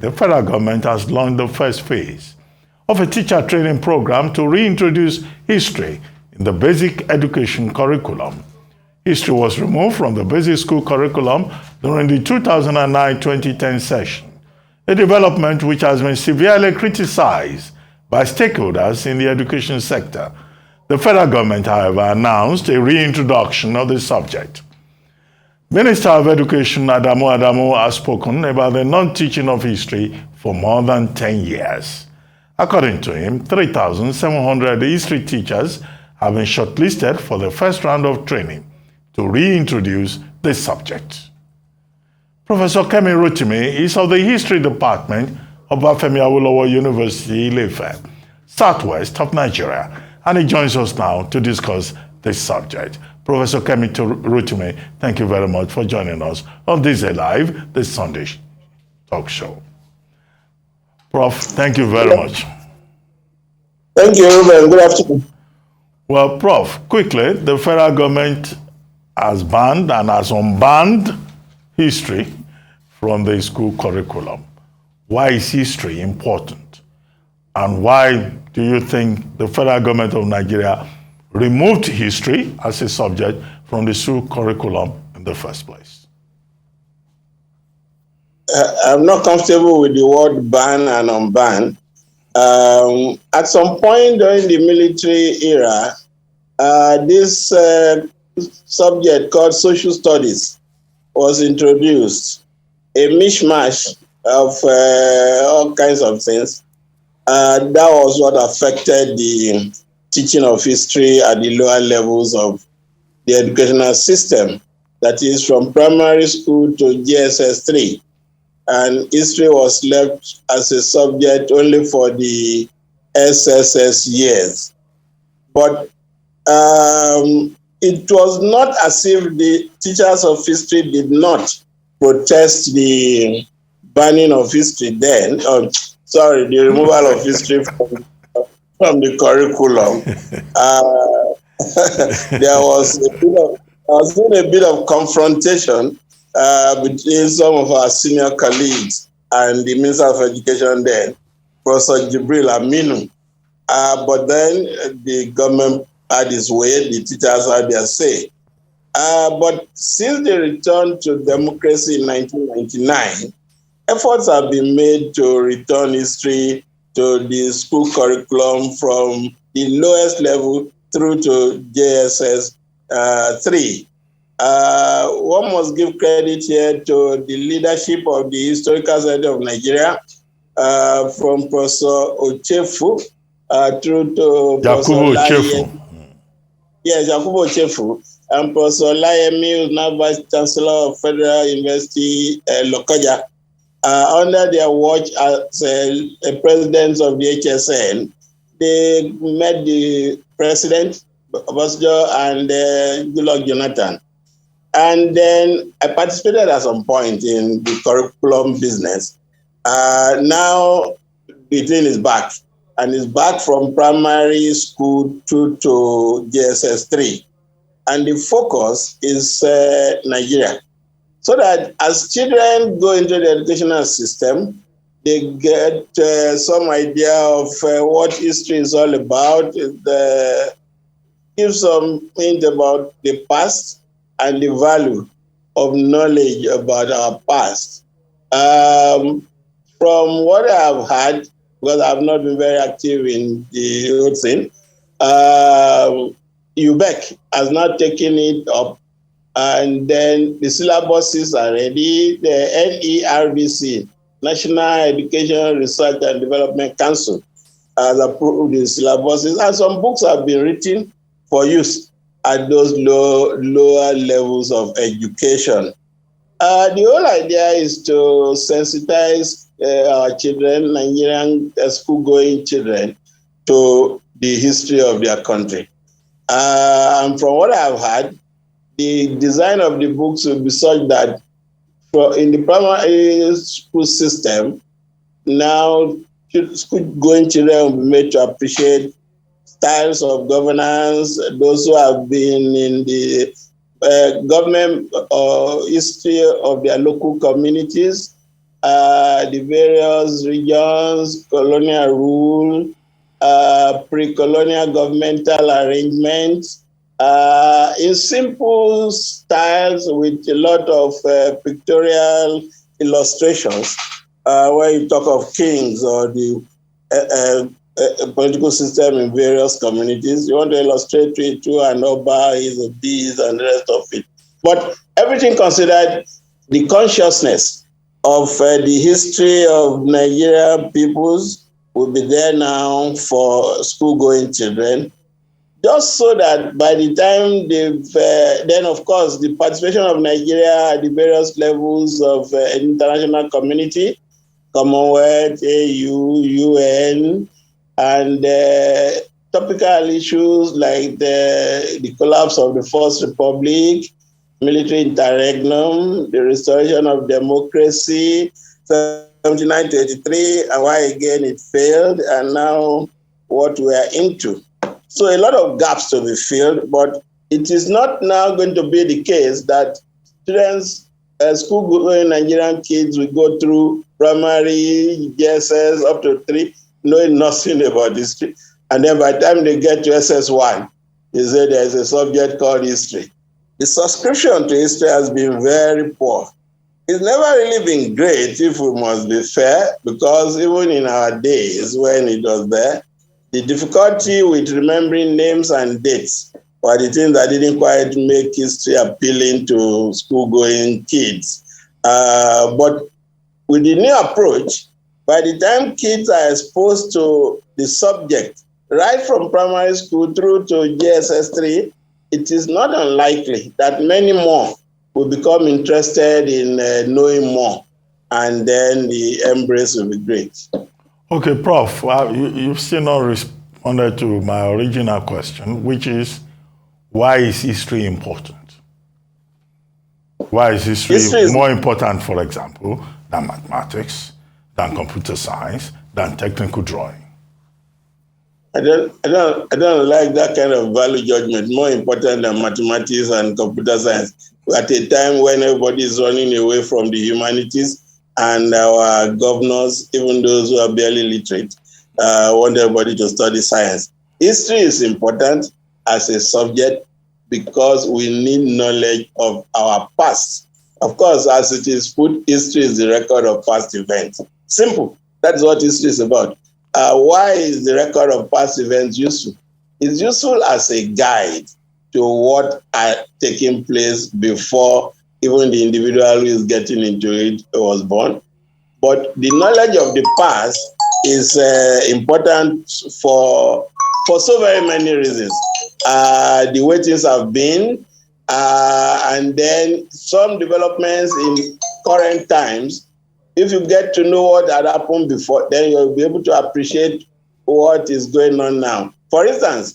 The federal government has launched the first phase of a teacher training program to reintroduce history in the basic education curriculum. History was removed from the basic school curriculum during the 2009-2010 session, a development which has been severely criticized by stakeholders in the education sector. The federal government, however, announced a reintroduction of the subject. Minister of Education Adamu has spoken about the non-teaching of history for more than 10 years. According to him, 3,700 history teachers have been shortlisted for the first round of training to reintroduce the subject. Professor Kemi is of the History Department of Bafemi Awolowo University, Ile-Ife, southwest of Nigeria, and he joins us now to discuss this subject. Professor Kemi Rotimi, thank you very much for joining us on this Live, this Sunday talk show. Prof, thank you very much. Thank you, Ruben. Good afternoon. Well, Prof, quickly, the federal government has banned and has unbanned history from the school curriculum. Why is history important? And why do you think the federal government of Nigeria removed history as a subject from the school curriculum in the first place? I'm not comfortable with the word ban and unban. At some point during the military era, this subject called social studies was introduced, a mishmash of all kinds of things. That was what affected the teaching of history at the lower levels of the educational system, that is from primary school to GSS 3. And history was left as a subject only for the SSS years. But it was not as if the teachers of history did not protest the banning of history then, the removal of history from the curriculum. There was a bit of confrontation between some of our senior colleagues and the Minister of Education then, Professor Jibril Aminu. But then the government had its way, the teachers had their say. But since the return to democracy in 1999, efforts have been made to return history to the school curriculum from the lowest level through to JSS 3. One must give credit here to the leadership of the Historical Society of Nigeria, from Professor Ochefu through to Professor Ochefu. Yes, Yakubu Ochefu, and Professor Olayemi, who is now Vice Chancellor of Federal University, Lokoja. Under their watch as a president of the HSN, they met the president, Obasanjo, and Goodluck Jonathan. And then I participated at some point in the curriculum business. Now the thing is back, and it's back from primary school through to JSS 3. And the focus is Nigeria. So that as children go into the educational system, they get some idea of what history is all about, give some hint about the past and the value of knowledge about our past. From what I've had, because I've not been very active in the whole thing, UBEC has not taken it up. And then the syllabuses are ready. The NERBC, National Education Research and Development Council, has approved the syllabuses, and some books have been written for use at those lower levels of education. The whole idea is to sensitize our children, Nigerian school-going children, to the history of their country. And from what I've heard, the design of the books will be such that in the primary school system, now school-going children will be made to appreciate styles of governance, those who have been in the government history of their local communities, the various regions, colonial rule, pre-colonial governmental arrangements, in simple styles with a lot of pictorial illustrations, where you talk of kings or the political system in various communities. You want to illustrate it through an Oba, his or this, and the rest of it. But everything considered, the consciousness of the history of Nigerian peoples will be there now for school-going children, just so that by the time they've, then of course, the participation of Nigeria at the various levels of international community, Commonwealth, AU, UN, and topical issues like the collapse of the First Republic, military interregnum, the restoration of democracy, 79 to 83, and why again it failed, and now what we are into. So a lot of gaps to be filled, but it is not now going to be the case that students, school-going Nigerian kids will go through primary, GSS, up to 3, knowing nothing about history. And then by the time they get to SS1, they say there's a subject called history. The subscription to history has been very poor. It's never really been great, if we must be fair, because even in our days when it was there, the difficulty with remembering names and dates were the things that didn't quite make history appealing to school-going kids. But with the new approach, by the time kids are exposed to the subject, right from primary school through to GSS 3, it is not unlikely that many more will become interested in knowing more, and then the embrace will be great. Okay, Prof, you've still not responded to my original question, which is, why is history important? Why is history more important, for example, than mathematics, than computer science, than technical drawing? I don't like that kind of value judgment. More important than mathematics and computer science. At a time when everybody is running away from the humanities, and our governors, even those who are barely literate, want everybody to study science. History is important as a subject because we need knowledge of our past. Of course, as it is put, history is the record of past events. Simple. That's what history is about. Why is the record of past events useful? It's useful as a guide to what are taking place before even the individual who is getting into it was born. But the knowledge of the past is important for so very many reasons. The way things have been, and then some developments in current times. If you get to know what had happened before, then you'll be able to appreciate what is going on now. For instance,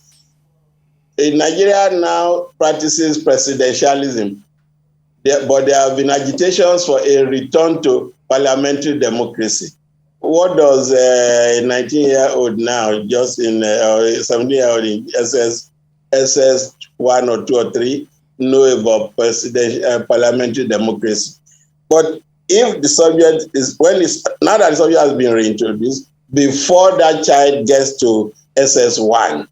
Nigeria now practices presidentialism, but there have been agitations for a return to parliamentary democracy. What does a 19-year-old now, just in 17-year-old in SS 1 or 2 or 3, know about parliamentary democracy? But if the subject is, now that the subject has been reintroduced, before that child gets to SS1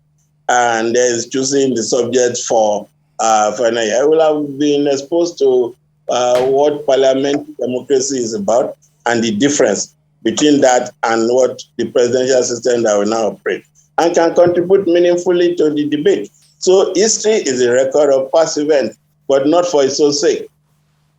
and is choosing the subject for final year, I will have been exposed to what parliamentary democracy is about and the difference between that and what the presidential system that will now operate, and can contribute meaningfully to the debate. So history is a record of past events, but not for its own sake.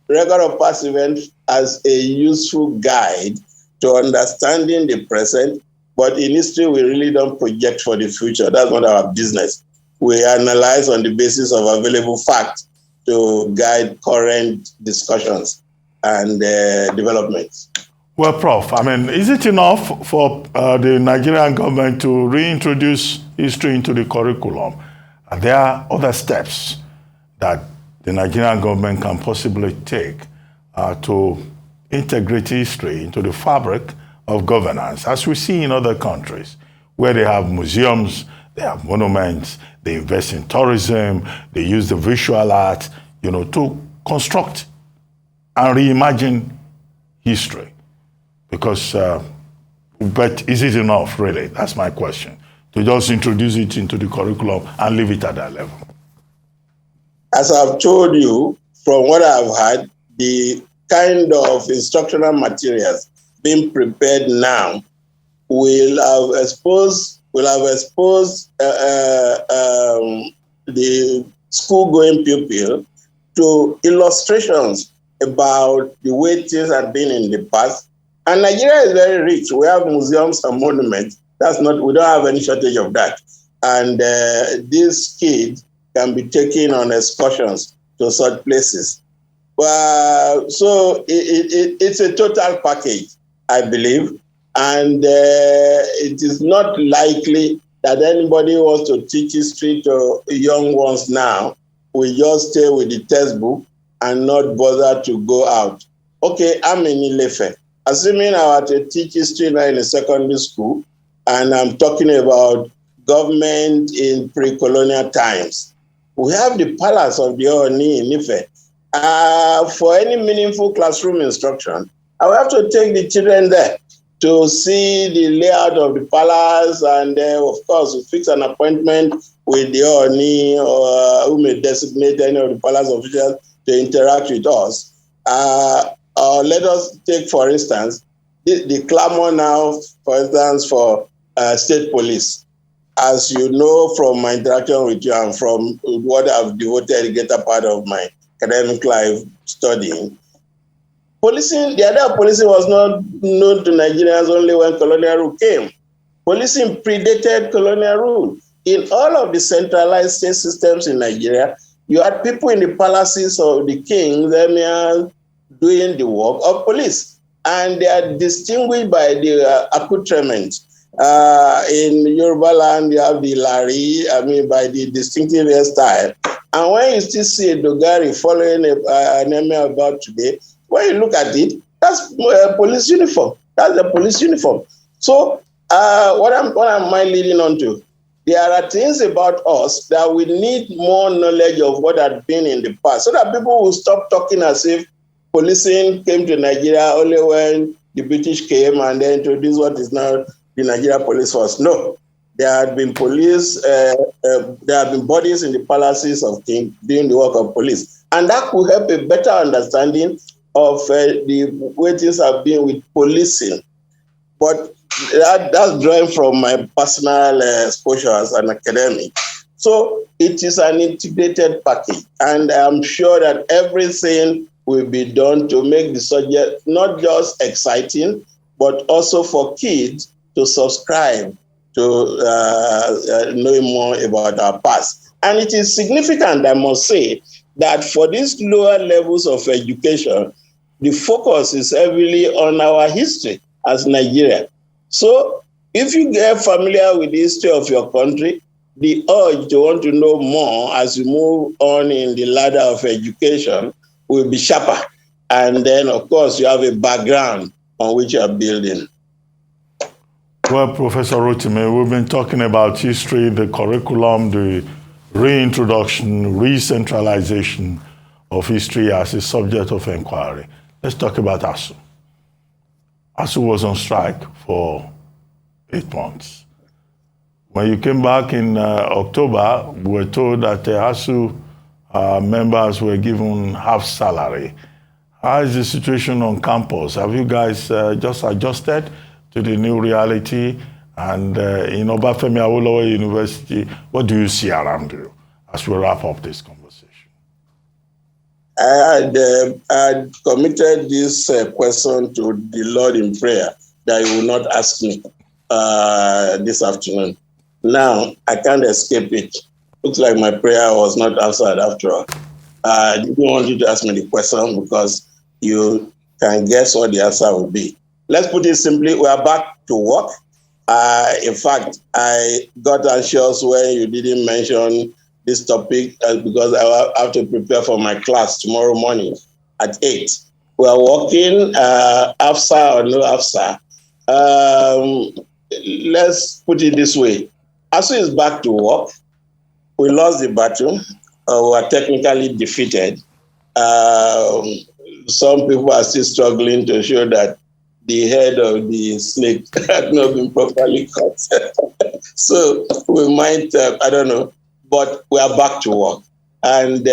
Record of past events as a useful guide to understanding the present, but in history we really don't project for the future. That's not our business. We analyze on the basis of available facts to guide current discussions and developments. Well, Prof, I mean, is it enough for the Nigerian government to reintroduce history into the curriculum? Are there other steps that the Nigerian government can possibly take to integrate history into the fabric of governance, as we see in other countries, where they have museums, they have monuments, they invest in tourism, they use the visual art, to construct and reimagine history? Because, but is it enough, really? That's my question. To just introduce it into the curriculum and leave it at that level. As I've told you, from what I've had, the kind of instructional materials being prepared now will have exposed the school-going pupil to illustrations about the way things have been in the past. And Nigeria is very rich. We have museums and monuments. We don't have any shortage of that. And these kids can be taken on excursions to such places. So it's a total package, I believe. And it is not likely that anybody who wants to teach history to young ones now will just stay with the textbook and not bother to go out. Okay, I'm in Ilefe. Assuming I were to teach history now in a secondary school, and I'm talking about government in pre-colonial times, we have the palace of the Ooni in Ife. For any meaningful classroom instruction, I will have to take the children there to see the layout of the palace, and of course, we fix an appointment with the Ooni or who may designate any of the palace officials to interact with us. Or let us take, for instance, the clamor now, for instance, for state police. As you know from my interaction with you and from what I've devoted a greater part of my academic life studying, policing, the idea of policing was not known to Nigerians only when colonial rule came. Policing predated colonial rule. In all of the centralized state systems in Nigeria, you had people in the palaces of the kings, emirs, doing the work of police. And they are distinguished by the accoutrement. In Yoruba land, you have the lari, by the distinctive hairstyle. And when you still see a dogari following an emir about today, when you look at it, that's a police uniform. That's a police uniform. So what am I leading on to? There are things about us that we need more knowledge of what had been in the past, so that people will stop talking as if policing came to Nigeria only when the British came and they introduced what is now the Nigeria Police Force. No, there had been police, there have been bodies in the palaces of kings doing the work of police. And that could help a better understanding of the way things have been with policing. But that's drawing from my personal exposure as an academic. So it is an integrated package. And I'm sure that everything will be done to make the subject not just exciting, but also for kids to subscribe to knowing more about our past. And it is significant, I must say, that for these lower levels of education, the focus is heavily on our history as Nigeria. So if you get familiar with the history of your country, the urge to want to know more as you move on in the ladder of education will be sharper. And then, of course, you have a background on which you are building. Well, Professor Rotimi, we've been talking about history, the curriculum, the reintroduction, re-centralization of history as a subject of inquiry. Let's talk about ASUU. ASUU was on strike for 8 months. When you came back in October, we were told that the ASUU members were given half salary. How is the situation on campus? Have you guys just adjusted to the new reality? And in Obafemi Awolowo University, what do you see around you as we wrap up this conversation? I had committed this question to the Lord in prayer that He will not ask me this afternoon. Now, I can't escape it. Looks like my prayer was not answered after all. I didn't want you to ask me the question because you can guess what the answer will be. Let's put it simply, we are back to work. In fact, I got anxious when you didn't mention this topic because I have to prepare for my class tomorrow morning at 8. We are working, AFSA or no AFSA. Let's put it this way. ASUU is back to work. We lost the battle. We are technically defeated. Some people are still struggling to show that the head of the snake had not been properly cut. So we might, I don't know, but we are back to work. And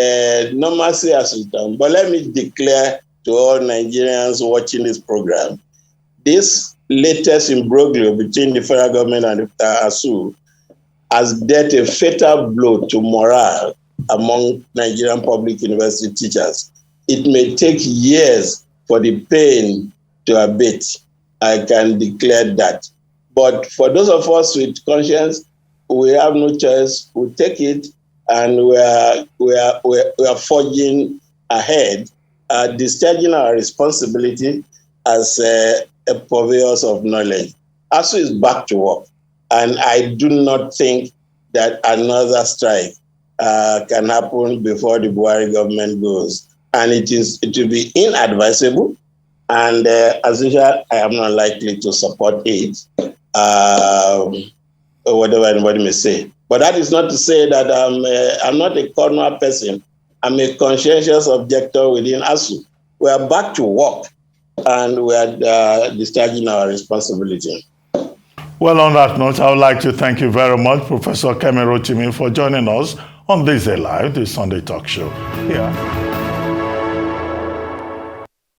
normalcy has returned. But let me declare to all Nigerians watching this program, this latest imbroglio between the federal government and the ASU has dealt a fatal blow to morale among Nigerian public university teachers. It may take years for the pain to abate. I can declare that. But for those of us with conscience, we have no choice. We take it, and we are forging ahead, discharging our responsibility as a purveyors of knowledge. ASU is back to work, and I do not think that another strike can happen before the Buhari government goes. And it will be inadvisable. And as usual, I am not likely to support it, or whatever anybody may say. But that is not to say that I'm not a corner person. I'm a conscientious objector within ASU. We are back to work, and we are discharging our responsibility. Well, on that note, I would like to thank you very much, Professor Kemi, for joining us on this Live, the Sunday Talk Show. Yeah.